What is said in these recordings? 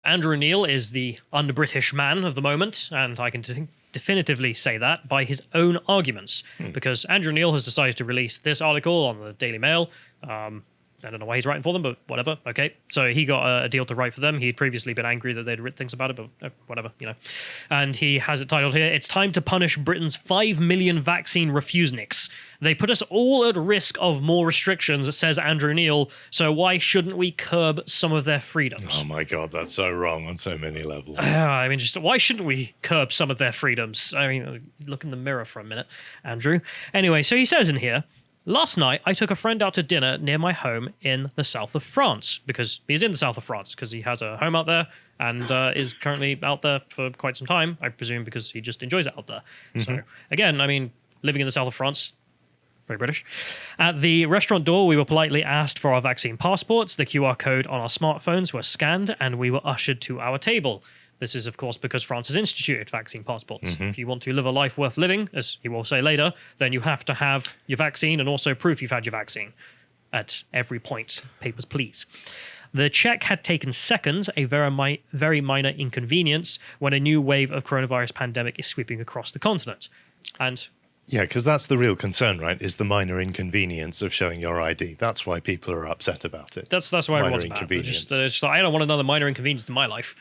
Andrew Neil is the un-British man of the moment, and I can definitively say that by his own arguments, because Andrew Neil has decided to release this article on the Daily Mail. I don't know why he's writing for them, but whatever. Okay, so he got a deal to write for them. He'd previously been angry that they'd written things about it, but whatever, And he has it titled here, "It's time to punish Britain's 5 million vaccine refuseniks. They put us all at risk of more restrictions," says Andrew Neil, "so why shouldn't we curb some of their freedoms?" Oh my God, that's so wrong on so many levels. I mean, just why shouldn't we curb some of their freedoms? I mean, look in the mirror for a minute, Andrew. Anyway, so he says in here, "Last night, I took a friend out to dinner near my home in the south of France," because he's in the south of France, because he has a home out there and is currently out there for quite some time, I presume because he just enjoys it out there. So, again, I mean, living in the south of France, very British. "At the restaurant door, we were politely asked for our vaccine passports. The QR code on our smartphones were scanned, and we were ushered to our table. This is, of course, because France has instituted vaccine passports. If you want to live a life worth living, as he will say later, then you have to have your vaccine and also proof you've had your vaccine at every point. Papers, please. The check had taken seconds, a very minor inconvenience, when a new wave of coronavirus pandemic is sweeping across the continent." And Yeah, because that's the real concern, right? Is the minor inconvenience of showing your ID. That's why people are upset about it. that's why everyone's mad. It's just like, I don't want another minor inconvenience in my life.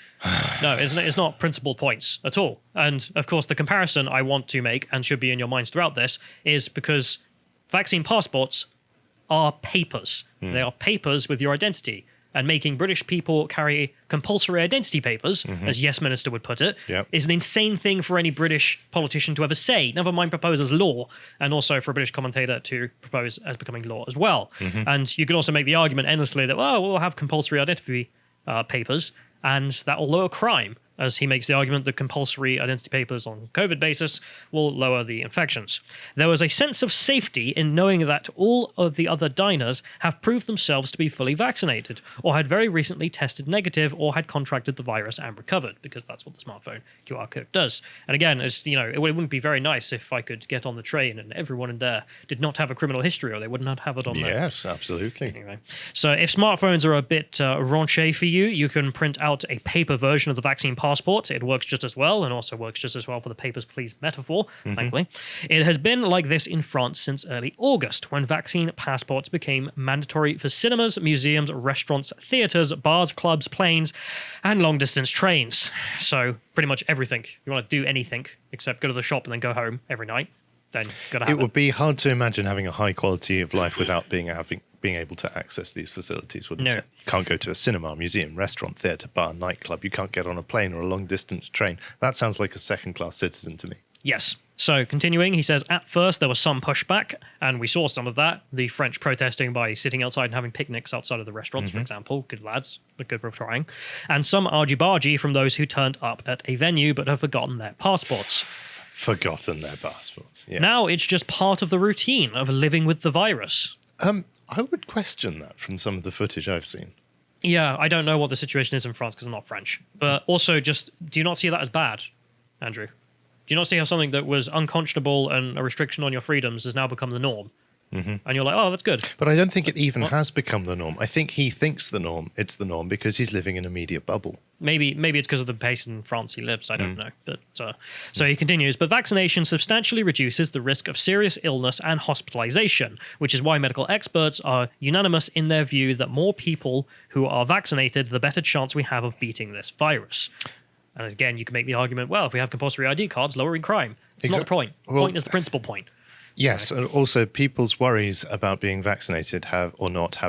No, it's not principal points at all. And, of course, the comparison I want to make, and should be in your minds throughout this, is because vaccine passports are papers. They are papers with your identity. And making British people carry compulsory identity papers, as Yes Minister would put it, is an insane thing for any British politician to ever say, never mind propose as law, and also for a British commentator to propose as becoming law as well. And you can also make the argument endlessly that, well, we'll have compulsory identity papers, and that will lower crime, as he makes the argument that compulsory identity papers on COVID basis will lower the infections. "There was a sense of safety in knowing that all of the other diners have proved themselves to be fully vaccinated, or had very recently tested negative, or had contracted the virus and recovered," because that's what the smartphone QR code does. And again, it wouldn't be very nice if I could get on the train and everyone in there did not have a criminal history, or they would not have it on there. Yes, absolutely. Anyway, so if smartphones are a bit raunchy for you, you can print out a paper version of the vaccine passport. It works just as well, and also works just as well for the papers, please metaphor, thankfully. "It has been like this in France since early August, when vaccine passports became mandatory for cinemas, museums, restaurants, theatres, bars, clubs, planes, and long-distance trains." So pretty much everything. If you want to do anything except go to the shop and then go home every night, then gotta have it. It would be hard to imagine having a high quality of life without being able to access these facilities, wouldn't it? You can't go to a cinema, museum, restaurant, theatre, bar, nightclub. You can't get on a plane or a long-distance train. That sounds like a second-class citizen to me. Yes. So continuing, he says, "At first there was some pushback, and we saw some of that. The French protesting by sitting outside and having picnics outside of the restaurants, for example. Good lads, but good for trying. And some argy-bargy from those who turned up at a venue but have forgotten their passports." Forgotten their passports, yeah. Now it's just part of the routine of living with the virus. I would question that from some of the footage I've seen. Yeah, I don't know what the situation is in France because I'm not French. But also just, do you not see that as bad, Andrew? Do you not see how something that was unconscionable and a restriction on your freedoms has now become the norm? And you're like, oh, that's good. But I don't think it even has become the norm. I think he thinks it's the norm because he's living in a media bubble. Maybe it's because of the pace in France he lives. I don't know. But so he continues. "But vaccination substantially reduces the risk of serious illness and hospitalization, which is why medical experts are unanimous in their view that more people who are vaccinated, the better chance we have of beating this virus." And again, you can make the argument, well, if we have compulsory ID cards, lowering crime. It's not the point. The point is the principal point. Yes, and also people's worries about being vaccinated have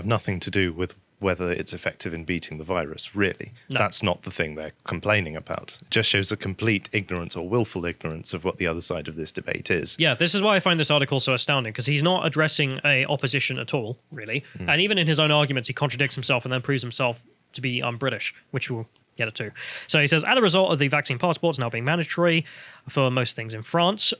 nothing to do with whether it's effective in beating the virus, really. No. That's not the thing they're complaining about. It just shows a complete ignorance or willful ignorance of what the other side of this debate is. Yeah, this is why I find this article so astounding, because he's not addressing a opposition at all, really. And even in his own arguments, he contradicts himself and then proves himself to be British, which we'll get it to. So he says, "As a result of the vaccine passports now being mandatory for most things in France,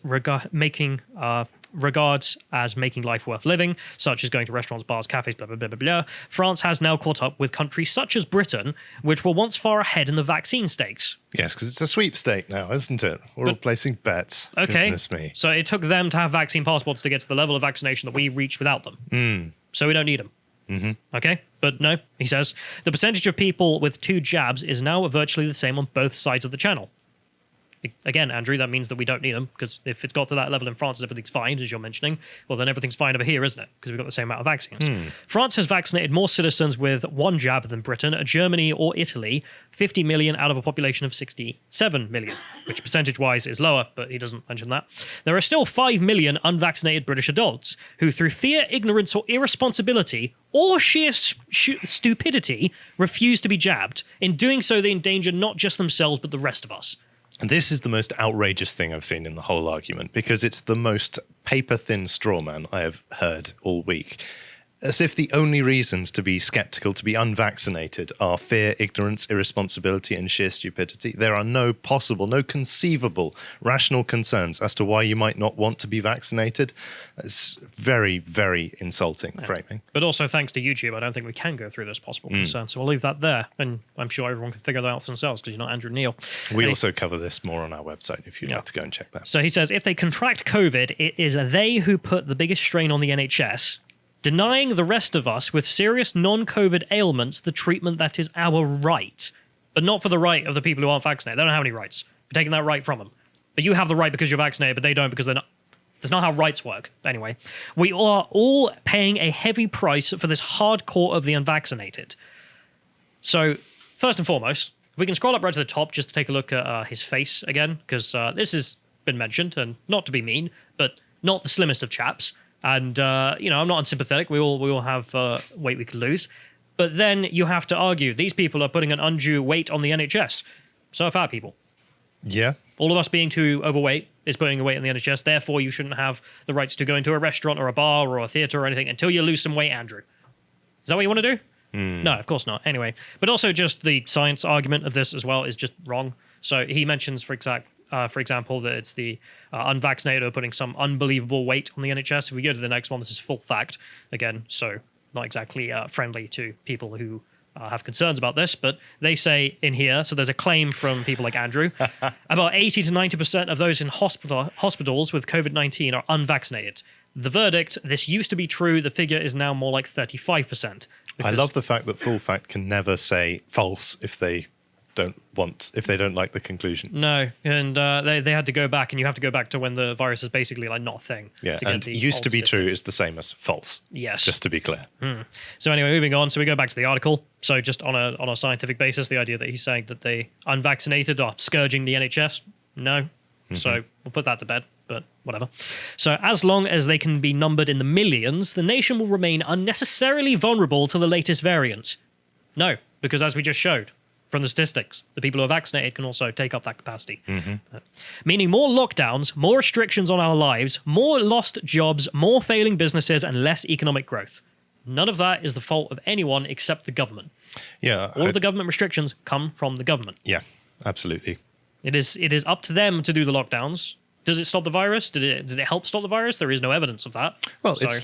regards as making life worth living, such as going to restaurants, bars, cafes, blah, blah, blah, blah, blah, France has now caught up with countries such as Britain, which were once far ahead in the vaccine stakes." Yes, because it's a sweepstake now, isn't it? We're all placing bets. Okay, Goodness me. So it took them to have vaccine passports to get to the level of vaccination that we reached without them. So we don't need them. Okay, but no, he says, the percentage of people with 2 jabs is now virtually the same on both sides of the channel. Again, Andrew, that means that we don't need them, because if it's got to that level in France, everything's fine, as you're mentioning, well, then everything's fine over here, isn't it? Because we've got the same amount of vaccines. France has vaccinated more citizens with 1 jab than Britain, Germany or Italy, 50 million out of a population of 67 million, which percentage-wise is lower, but he doesn't mention that. There are still 5 million unvaccinated British adults who, through fear, ignorance, or irresponsibility, or sheer stupidity, refuse to be jabbed. In doing so, they endanger not just themselves, but the rest of us. And this is the most outrageous thing I've seen in the whole argument, because it's the most paper-thin straw man I have heard all week. As if the only reasons to be sceptical, to be unvaccinated, are fear, ignorance, irresponsibility, and sheer stupidity. There are no possible, no conceivable rational concerns as to why you might not want to be vaccinated. It's very, very insulting framing. But also, thanks to YouTube, I don't think we can go through those possible concerns. So we'll leave that there. And I'm sure everyone can figure that out for themselves, because you're not Andrew Neil. We also cover this more on our website if you'd like to go and check that. So he says, if they contract COVID, it is they who put the biggest strain on the NHS, denying the rest of us with serious non-COVID ailments the treatment that is our right, but not for the right of the people who aren't vaccinated. They don't have any rights. We're taking that right from them. But you have the right because you're vaccinated, but they don't because they're not. That's not how rights work. Anyway, we are all paying a heavy price for this hardcore of the unvaccinated. So, first and foremost, if we can scroll up right to the top just to take a look at his face again, because this has been mentioned, and not to be mean, but not the slimmest of chaps. And, I'm not unsympathetic. We all have weight we could lose. But then you have to argue, these people are putting an undue weight on the NHS. So are fat people. Yeah. All of us being too overweight is putting a weight on the NHS. Therefore, you shouldn't have the rights to go into a restaurant or a bar or a theatre or anything until you lose some weight, Andrew. Is that what you want to do? No, of course not. Anyway, but also just the science argument of this as well is just wrong. So he mentions, for example, that it's the unvaccinated who are putting some unbelievable weight on the NHS. If we go to the next one, this is full fact. Again, so not exactly friendly to people who have concerns about this, but they say in here, so there's a claim from people like Andrew, about 80 to 90% of those in hospitals with COVID-19 are unvaccinated. The verdict, this used to be true, the figure is now more like 35%. I love the fact that full fact can never say false if they don't like the conclusion. No, and they had to go back, and you have to go back to when the virus is basically like not a thing. Yeah, and used to be true is the same as false. Yes. Just to be clear. So anyway, moving on. So we go back to the article. So just on a scientific basis, the idea that he's saying that the unvaccinated are scourging the NHS, no. So we'll put that to bed, but whatever. So as long as they can be numbered in the millions, the nation will remain unnecessarily vulnerable to the latest variant. No, because as we just showed, from the statistics, the people who are vaccinated can also take up that capacity. Meaning more lockdowns, more restrictions on our lives, more lost jobs, more failing businesses, and less economic growth. None of that is the fault of anyone except the government. Yeah. All of the government restrictions come from the government. Yeah, absolutely. It is up to them to do the lockdowns. Does it stop the virus? Did it help stop the virus? There is no evidence of that. Well, it's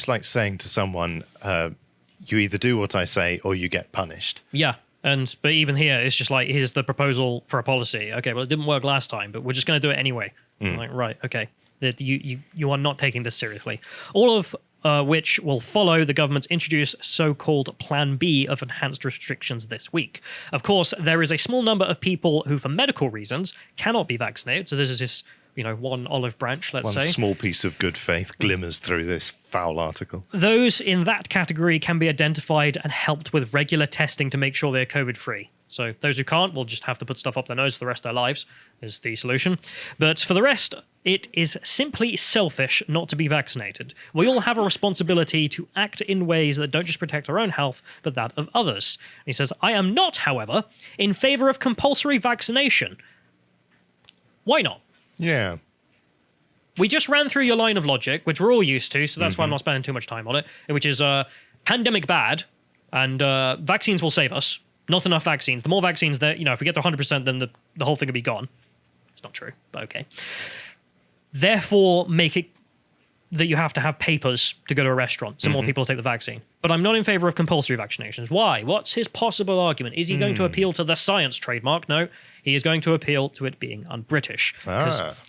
like saying to someone, you either do what I say or you get punished. Yeah. But even here, it's just like, here's the proposal for a policy. Okay, well, it didn't work last time, but we're just going to do it anyway. Like, right, okay. You are not taking this seriously. All of which will follow the government's introduced so-called Plan B of enhanced restrictions this week. Of course, there is a small number of people who, for medical reasons, cannot be vaccinated. So this is this, one olive branch, let's say. One small piece of good faith glimmers through this foul article. Those in that category can be identified and helped with regular testing to make sure they're COVID-free. So those who can't will just have to put stuff up their nose for the rest of their lives is the solution. But for the rest, it is simply selfish not to be vaccinated. We all have a responsibility to act in ways that don't just protect our own health, but that of others. And he says, I am not, however, in favor of compulsory vaccination. Why not? Yeah. We just ran through your line of logic, which we're all used to, so that's why I'm not spending too much time on it, which is pandemic bad, and vaccines will save us. Not enough vaccines. The more vaccines that, if we get to 100%, then the whole thing will be gone. It's not true, but okay. Therefore, make it that you have to have papers to go to a restaurant so more people will take the vaccine. but I'm not in favor of compulsory vaccinations. Why? What's his possible argument? Is he going to appeal to the science trademark? No, he is going to appeal to it being un-British.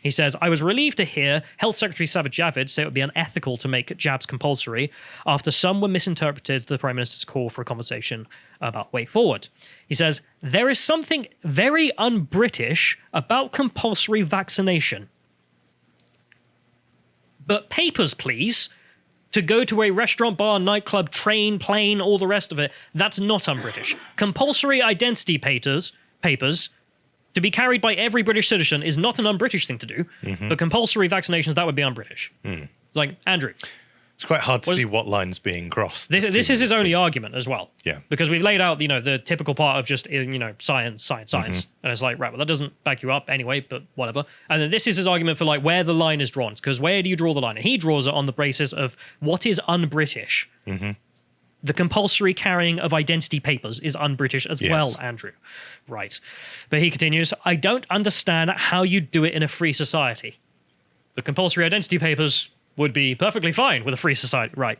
He says, I was relieved to hear Health Secretary Sajid Javid say it would be unethical to make jabs compulsory after some were misinterpreted the Prime Minister's call for a conversation about way forward. He says, there is something very un-British about compulsory vaccination. But papers, please. To go to a restaurant, bar, nightclub, train, plane, all the rest of it, that's not un-British. Compulsory identity papers to be carried by every British citizen is not an un-British thing to do, but compulsory vaccinations, that would be un-British. It's like, Andrew. It's quite hard to see what line's being crossed. This is his only argument as well. Yeah. Because we've laid out, the typical part of just, science. And it's like, right, well, that doesn't back you up anyway, but whatever. And then this is his argument for like where the line is drawn. Because where do you draw the line? And he draws it on the basis of what is un-British. The compulsory carrying of identity papers is un-British as well, Andrew. Right. But he continues, I don't understand how you do it in a free society. The compulsory identity papers would be perfectly fine with a free society. Right.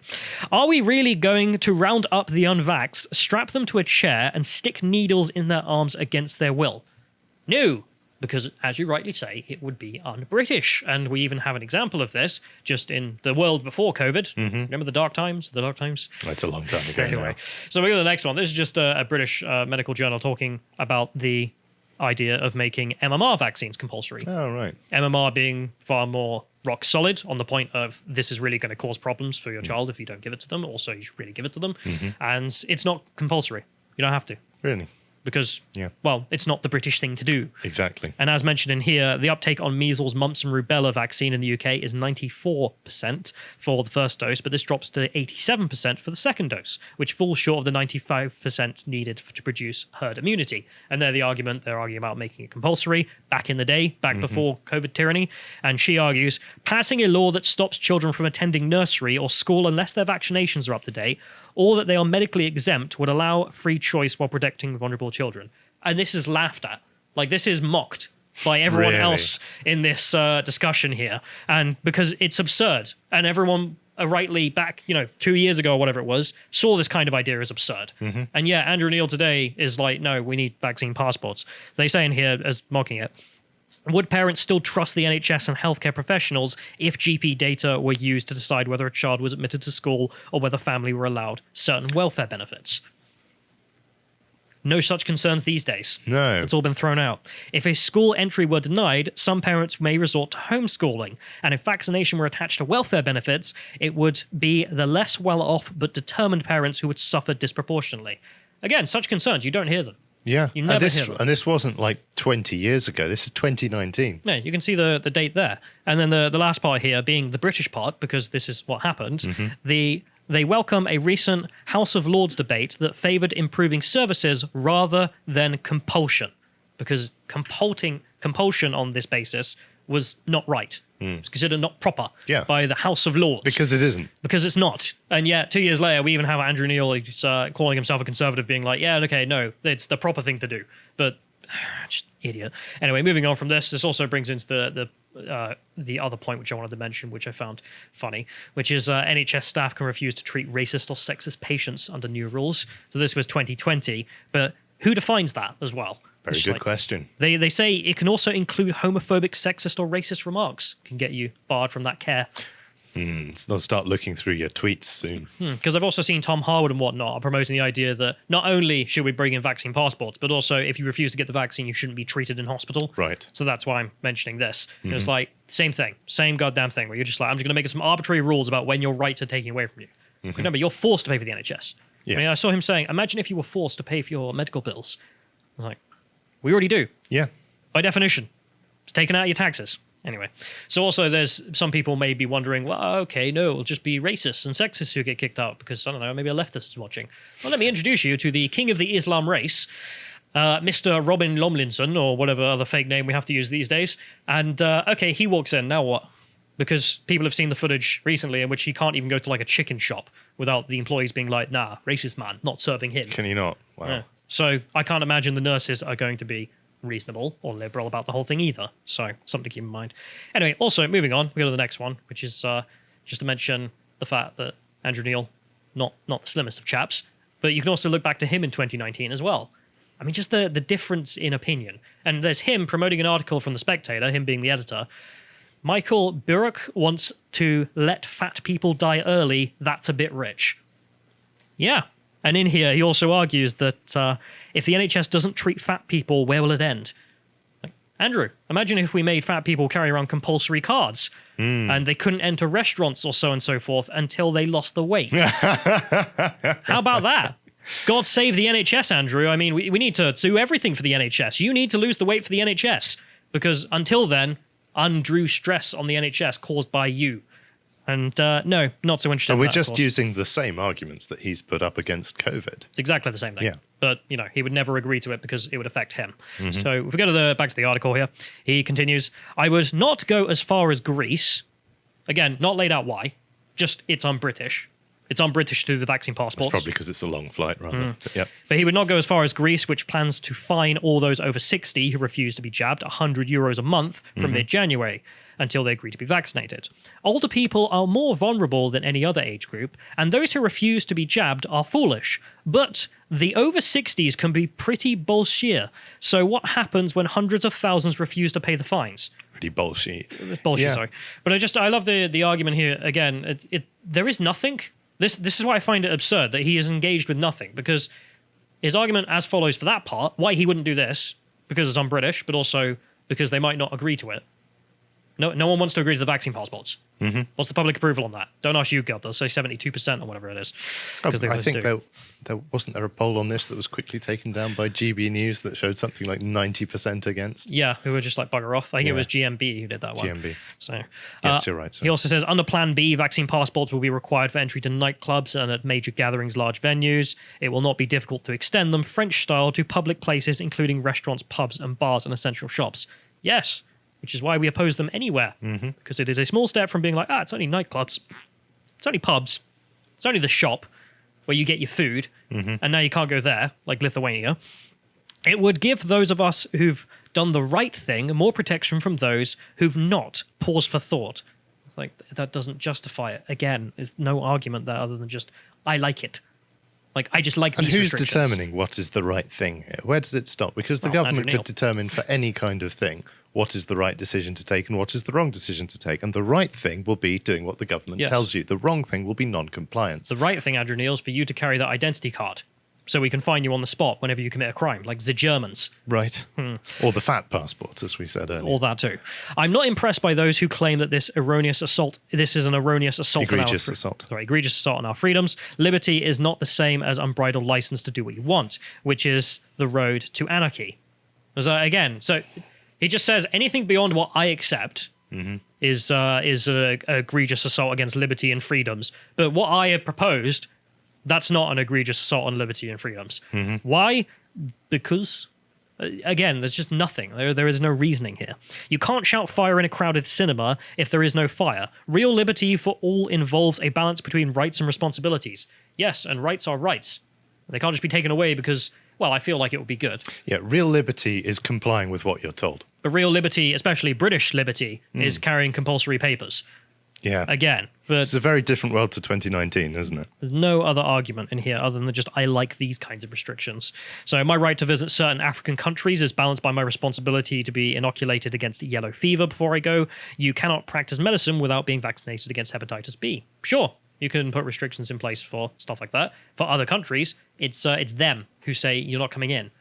Are we really going to round up the unvaxxed, strap them to a chair, and stick needles in their arms against their will? No, because, as you rightly say, it would be un-British. And we even have an example of this just in the world before COVID. Remember the dark times? The dark times? That's a long time ago Anyway, now. so we go to the next one. This is just a British medical journal talking about the idea of making MMR vaccines compulsory. Oh, right. MMR being far more rock solid on the point of this is really going to cause problems for your child if you don't give it to them. Also, you should really give it to them. And it's not compulsory. You don't have to. Really? Because, well, it's not the British thing to do. Exactly. And as mentioned in here, the uptake on measles, mumps, and rubella vaccine in the UK is 94% for the first dose, but this drops to 87% for the second dose, which falls short of the 95% needed to produce herd immunity. And they're arguing about making it compulsory back in the day, back before COVID tyranny. And she argues, passing a law that stops children from attending nursery or school unless their vaccinations are up to date, or that they are medically exempt, would allow free choice while protecting vulnerable children. And this is laughed at. Like, this is mocked by everyone else in this discussion here. And because it's absurd. And everyone rightly back, 2 years ago or whatever it was, saw this kind of idea as absurd. And Andrew Neil today is like, no, we need vaccine passports. They say in here, as mocking it, would parents still trust the NHS and healthcare professionals if GP data were used to decide whether a child was admitted to school or whether family were allowed certain welfare benefits? No such concerns these days. No. It's all been thrown out. If a school entry were denied, some parents may resort to homeschooling. And if vaccination were attached to welfare benefits, it would be the less well-off but determined parents who would suffer disproportionately. Again, such concerns, you don't hear them. Yeah, You never hear them. and this wasn't like 20 years ago. This is 2019. Yeah, you can see the date there. And then the last part here being the British part, because this is what happened. They welcome a recent House of Lords debate that favoured improving services rather than compulsion, because compulsion on this basis was not right. It's considered not proper by the House of Lords. Because it isn't. Because it's not. And yet, 2 years later, we even have Andrew Neil who's, calling himself a conservative, being like, no, it's the proper thing to do. But, just idiot. Anyway, moving on from this also brings into the other point which I wanted to mention, which I found funny, which is NHS staff can refuse to treat racist or sexist patients under new rules. So this was 2020, but who defines that as well? Very good question. They say it can also include homophobic, sexist, or racist remarks. Can get you barred from that care. So I'll start looking through your tweets soon. Because I've also seen Tom Harwood and whatnot are promoting the idea that not only should we bring in vaccine passports, but also if you refuse to get the vaccine, you shouldn't be treated in hospital. Right. So that's why I'm mentioning this. It's like, same thing, same goddamn thing, where you're just like, I'm just going to make some arbitrary rules about when your rights are taken away from you. Remember, you're forced to pay for the NHS. Yeah. I mean, I saw him saying, imagine if you were forced to pay for your medical bills. I was like, we already do. Yeah. By definition. It's taken out of your taxes. Anyway, so also there's some people may be wondering, well, okay, no, it'll just be racists and sexists who get kicked out because, I don't know, maybe a leftist is watching. Well, let me introduce you to the king of the Islam race, Mr. Robin Lomlinson, or whatever other fake name we have to use these days. And, okay, he walks in, now what? Because people have seen the footage recently in which he can't even go to like a chicken shop without the employees being like, nah, racist man, not serving him. Can you not? Wow. Yeah. So I can't imagine the nurses are going to be reasonable or liberal about the whole thing either. So something to keep in mind. Anyway, also moving on, we go to the next one, which is just to mention the fact that Andrew Neil not the slimmest of chaps, but you can also look back to him in 2019 as well. I mean, just the difference in opinion. And there's him promoting an article from The Spectator, him being the editor. Michael Burke wants to let fat people die early. That's a bit rich. Yeah. And in here, he also argues that if the NHS doesn't treat fat people, where will it end? Like, Andrew, imagine if we made fat people carry around compulsory cards and they couldn't enter restaurants or so and so forth until they lost the weight. How about that? God save the NHS, Andrew. I mean, we need to do everything for the NHS. You need to lose the weight for the NHS because until then, undue stress on the NHS caused by you. And no, not so interested. And we're just using the same arguments that he's put up against COVID. It's exactly the same thing. Yeah. But, he would never agree to it because it would affect him. So if we go to back to the article here, he continues, I would not go as far as Greece. Again, not laid out why. Just it's un-British. It's un-British to do the vaccine passports. It's probably because it's a long flight, rather. But he would not go as far as Greece, which plans to fine all those over 60 who refuse to be jabbed €100 a month from mid-January until they agree to be vaccinated. Older people are more vulnerable than any other age group, and those who refuse to be jabbed are foolish. But the over 60s can be pretty bullshit. So what happens when hundreds of thousands refuse to pay the fines? Pretty bullshit. It's bullshit, sorry. But I love the argument here. Again, there is nothing. This is why I find it absurd that he is engaged with nothing, because his argument as follows for that part, why he wouldn't do this, because it's un-British, but also because they might not agree to it. No one wants to agree to the vaccine passports. What's the public approval on that? Don't ask YouGov. They'll say 72% or whatever it is. I think there wasn't there a poll on this that was quickly taken down by GB News that showed something like 90% against. Yeah, who were just like bugger off. I think it was GMB who did that one. GMB. So, yes, you're right. Sorry. He also says, under Plan B, vaccine passports will be required for entry to nightclubs and at major gatherings, large venues. It will not be difficult to extend them French style to public places, including restaurants, pubs, and bars and essential shops. Yes. Which is why we oppose them anywhere, because it is a small step from being like, it's only nightclubs, it's only pubs, it's only the shop where you get your food, and now you can't go there, like Lithuania. It would give those of us who've done the right thing more protection from those who've not. Pause for thought. Like, that doesn't justify it. Again, there's no argument there other than just, I like it. Like, I just like these restrictions. And who's determining what is the right thing? Where does it stop? Because the government could determine for any kind of thing what is the right decision to take and what is the wrong decision to take. And the right thing will be doing what the government tells you. The wrong thing will be non-compliance. The right thing, Andrew Neil, is for you to carry that identity card so we can find you on the spot whenever you commit a crime, like the Germans. Right. Or the fat passports, as we said earlier. All that too. I'm not impressed by those who claim that this is an erroneous assault Egregious assault on our freedoms. Liberty is not the same as unbridled license to do what you want, which is the road to anarchy. So he just says anything beyond what I accept is an egregious assault against liberty and freedoms. But what I have proposed, that's not an egregious assault on liberty and freedoms. Why? Because, again, there's just nothing. There is no reasoning here. You can't shout fire in a crowded cinema if there is no fire. Real liberty for all involves a balance between rights and responsibilities. Yes, and rights are rights. They can't just be taken away because, well, I feel like it would be good. Yeah, real liberty is complying with what you're told. But real liberty, especially British liberty, is carrying compulsory papers. Yeah. Again. But it's a very different world to 2019, isn't it? There's no other argument in here other than just I like these kinds of restrictions. So my right to visit certain African countries is balanced by my responsibility to be inoculated against yellow fever before I go. You cannot practice medicine without being vaccinated against hepatitis B. Sure, you can put restrictions in place for stuff like that. For other countries, it's them who say you're not coming in.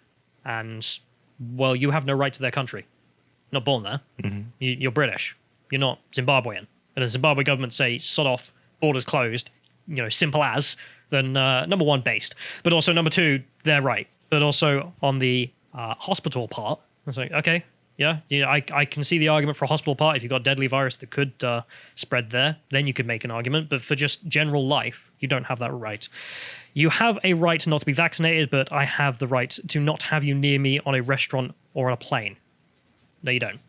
And, well, you have no right to their country. Not born there. You're British. You're not Zimbabwean. And the Zimbabwe government say, sod off, borders closed, simple as, then number one, based. But also, number two, they're right. But also on the hospital part, I was like, okay, yeah, I can see the argument for a hospital part. If you've got a deadly virus that could spread there, then you could make an argument. But for just general life, you don't have that right. You have a right not to be vaccinated, but I have the right to not have you near me on a restaurant or on a plane. No, you don't,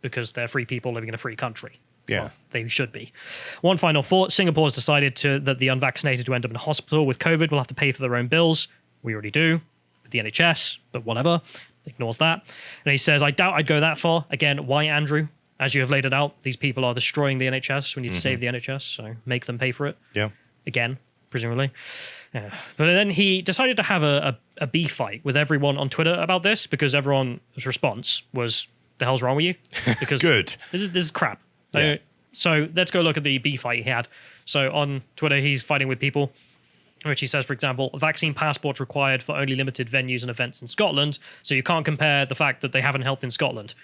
because they're free people living in a free country. Yeah. Well, they should be. One final thought. Singapore has decided that the unvaccinated who end up in a hospital with COVID will have to pay for their own bills. We already do with the NHS, but whatever. Ignores that. And he says, I doubt I'd go that far. Again, why, Andrew? As you have laid it out, these people are destroying the NHS. We need to save the NHS, so make them pay for it. Yeah. Again, presumably. Yeah. But then he decided to have a beef fight with everyone on Twitter about this because everyone's response was, "The hell's wrong with you?" Because Good. This is crap. Yeah. So let's go look at the beef fight he had. So on Twitter, he's fighting with people, which he says, for example, vaccine passports required for only limited venues and events in Scotland. So you can't compare the fact that they haven't helped in Scotland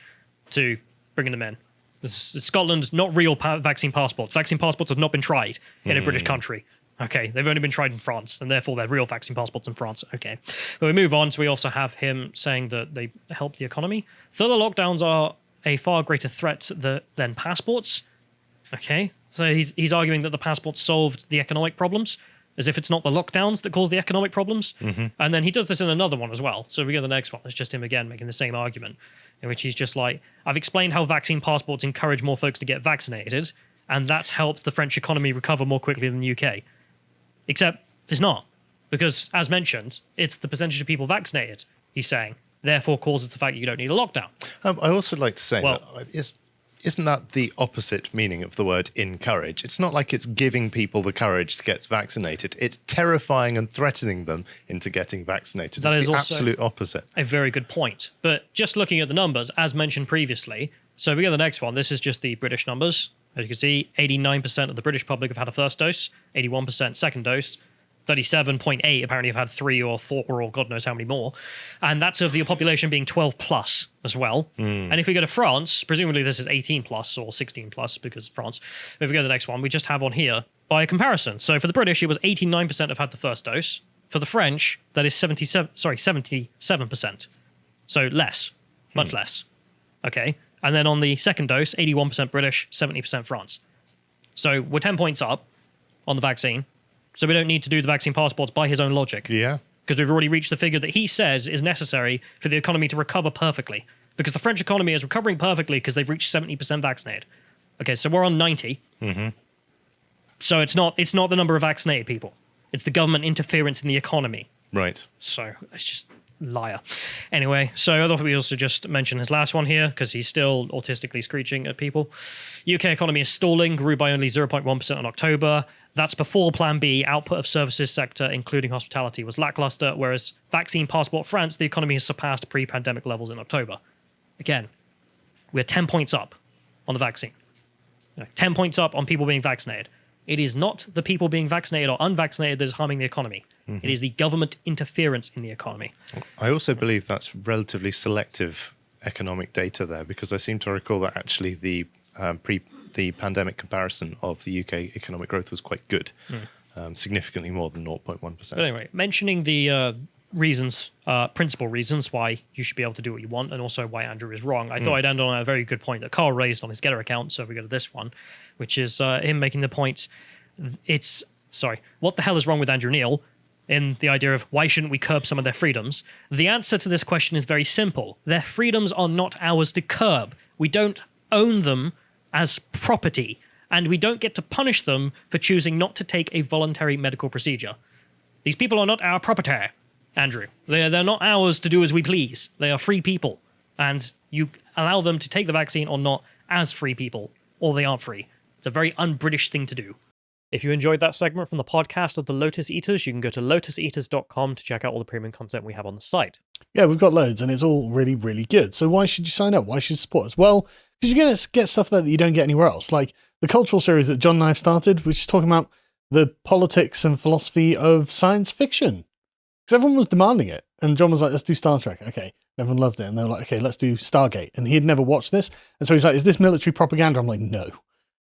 to bringing them in. Scotland's not real vaccine passports. Vaccine passports have not been tried in a British country. Okay, they've only been tried in France, and therefore they're real vaccine passports in France. Okay, but we move on. So we also have him saying that they help the economy. Further lockdowns are a far greater threat than passports. Okay, so he's arguing that the passports solved the economic problems, as if it's not the lockdowns that cause the economic problems. And then he does this in another one as well. So we go to the next one. It's just him again making the same argument, in which he's just like, I've explained how vaccine passports encourage more folks to get vaccinated, and that's helped the French economy recover more quickly than the UK. Except it's not, because as mentioned, it's the percentage of people vaccinated, he's saying, therefore causes the fact you don't need a lockdown. I also like to say, Well- that isn't that the opposite meaning of the word encourage? It's not like it's giving people the courage to get vaccinated. It's terrifying and threatening them into getting vaccinated. That It's is the also absolute opposite. A very good point. But just looking at the numbers, as mentioned previously, so we go to the next one. This is just the British numbers. As you can see, 89% of the British public have had a first dose, 81% second dose, 37.8 apparently have had 3 or 4 or God knows how many more. And that's of the population being 12 plus as well. And if we go to France, presumably this is 18 plus or 16 plus because France. If we go to the next one, we just have on here by comparison. So for the British, it was 89% have had the first dose. For the French, that is 77%. So less, much less. Okay. And then on the second dose, 81% British, 70% France. So we're 10 points up on the vaccine. So we don't need to do the vaccine passports by his own logic. Yeah. Because we've already reached the figure that he says is necessary for the economy to recover perfectly. Because the French economy is recovering perfectly because they've reached 70% vaccinated. Okay, so we're on 90. So it's not the number of vaccinated people. It's the government interference in the economy. Right. So it's just liar. Anyway, so I thought we also just mention his last one here because he's still autistically screeching at people. UK economy is stalling, grew by only 0.1% in October. That's before Plan B, output of services sector, including hospitality, was lackluster, whereas vaccine passport France, the economy has surpassed pre-pandemic levels in October. Again, we're 10 points up on the vaccine. 10 points up on people being vaccinated. It is not the people being vaccinated or unvaccinated that is harming the economy. It is the government interference in the economy. I also believe that's relatively selective economic data there, because I seem to recall that actually the pandemic comparison of the UK economic growth was quite good, significantly more than 0.1%. But anyway, mentioning the principal reasons why you should be able to do what you want, and also why Andrew is wrong, I thought I'd end on a very good point that Carl raised on his Getter account, so we go to this one, which is him making the point, what the hell is wrong with Andrew Neil? In the idea of why shouldn't we curb some of their freedoms? The answer to this question is very simple. Their freedoms are not ours to curb. We don't own them as property, and we don't get to punish them for choosing not to take a voluntary medical procedure. These people are not our property, Andrew. They're not ours to do as we please. They are free people, and you allow them to take the vaccine or not as free people, or they aren't free. It's a very un-British thing to do. If you enjoyed that segment from the podcast of the Lotus Eaters, you can go to lotuseaters.com to check out all the premium content we have on the site. Yeah, we've got loads, and it's all really, really good. So why should you sign up? Why should you support us? Well, because you're going to get stuff there that you don't get anywhere else. Like the cultural series that John and I have started, which is talking about the politics and philosophy of science fiction. Because everyone was demanding it. And John was like, let's do Star Trek. Okay. And everyone loved it. And they were like, okay, let's do Stargate. And he had never watched this. And so he's like, is this military propaganda? I'm like, no,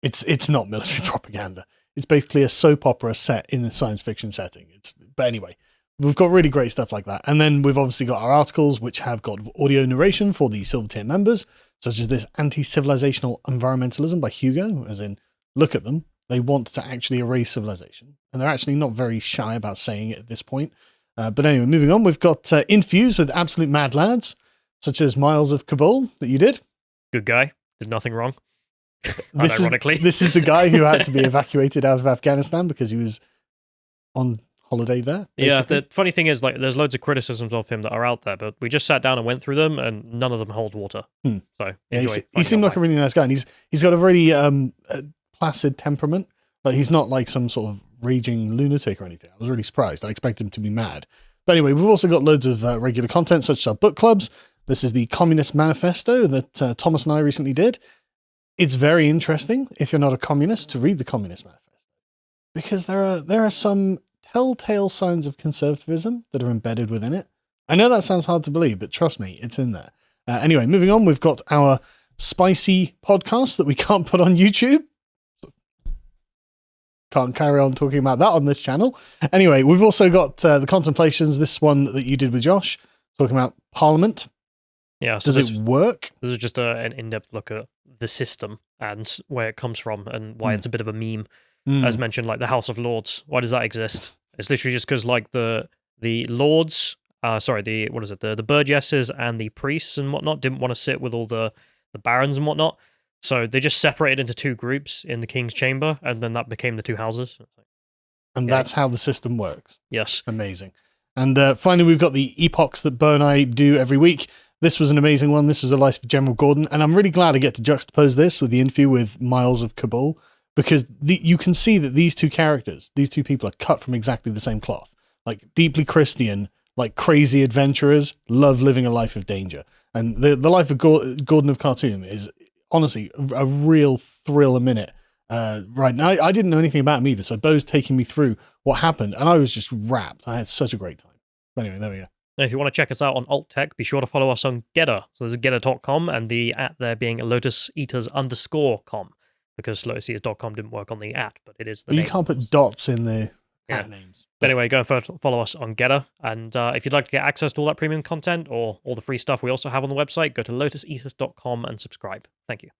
it's not military propaganda. It's basically a soap opera set in a science fiction setting. But anyway, we've got really great stuff like that. And then we've obviously got our articles, which have got audio narration for the Silver Tier members, such as this Anti-Civilizational Environmentalism by Hugo, as in, look at them. They want to actually erase civilization. And they're actually not very shy about saying it at this point. But anyway, moving on, we've got interviews with absolute mad lads, such as Miles of Kabul, that you did. Good guy. Did nothing wrong. Ironically. This is the guy who had to be evacuated out of Afghanistan because he was on holiday there. Basically. Yeah, the funny thing is, like, there's loads of criticisms of him that are out there, but we just sat down and went through them, and none of them hold water. So yeah, he seemed like a really nice guy, and he's got a really placid temperament. Like he's not like some sort of raging lunatic or anything. I was really surprised. I expected him to be mad. But anyway, we've also got loads of regular content, such as our book clubs. This is the Communist Manifesto that Thomas and I recently did. It's very interesting, if you're not a communist, to read the Communist Manifesto, because there are some telltale signs of conservatism that are embedded within it. I know that sounds hard to believe, but trust me, it's in there. Anyway, moving on, we've got our spicy podcast that we can't put on YouTube. Can't carry on talking about that on this channel. Anyway, we've also got the Contemplations, this one that you did with Josh, talking about Parliament. Yeah. So Does it work? This is just an in-depth look at the system and where it comes from and why it's a bit of a meme. As mentioned, like the House of Lords. Why does that exist? It's literally just because like the Lords, the Burgesses and the priests and whatnot didn't want to sit with all the barons and whatnot. So they just separated into two groups in the King's Chamber, and then that became the two houses. And that's how the system works. Yes. Amazing. And finally, we've got the epochs that Bo and I do every week. This was an amazing one. This was A Life of General Gordon. And I'm really glad I get to juxtapose this with the interview with Miles of Kabul, because you can see that these two characters, these two people, are cut from exactly the same cloth. Like deeply Christian, like crazy adventurers, love living a life of danger. And the life of Gordon of Khartoum is honestly a real thrill a minute. Right now, I didn't know anything about him either, so Bo's taking me through what happened, and I was just wrapped. I had such a great time. But anyway, there we go. Now, if you want to check us out on Alt Tech, be sure to follow us on Getter. So there's getter.com, and the @ there being lotuseaters_com, because lotuseaters.com didn't work on the @ but it is the name. You can't put dots in the @ names. But anyway, go and follow us on Getter. And if you'd like to get access to all that premium content or all the free stuff we also have on the website, go to lotuseaters.com and subscribe. Thank you.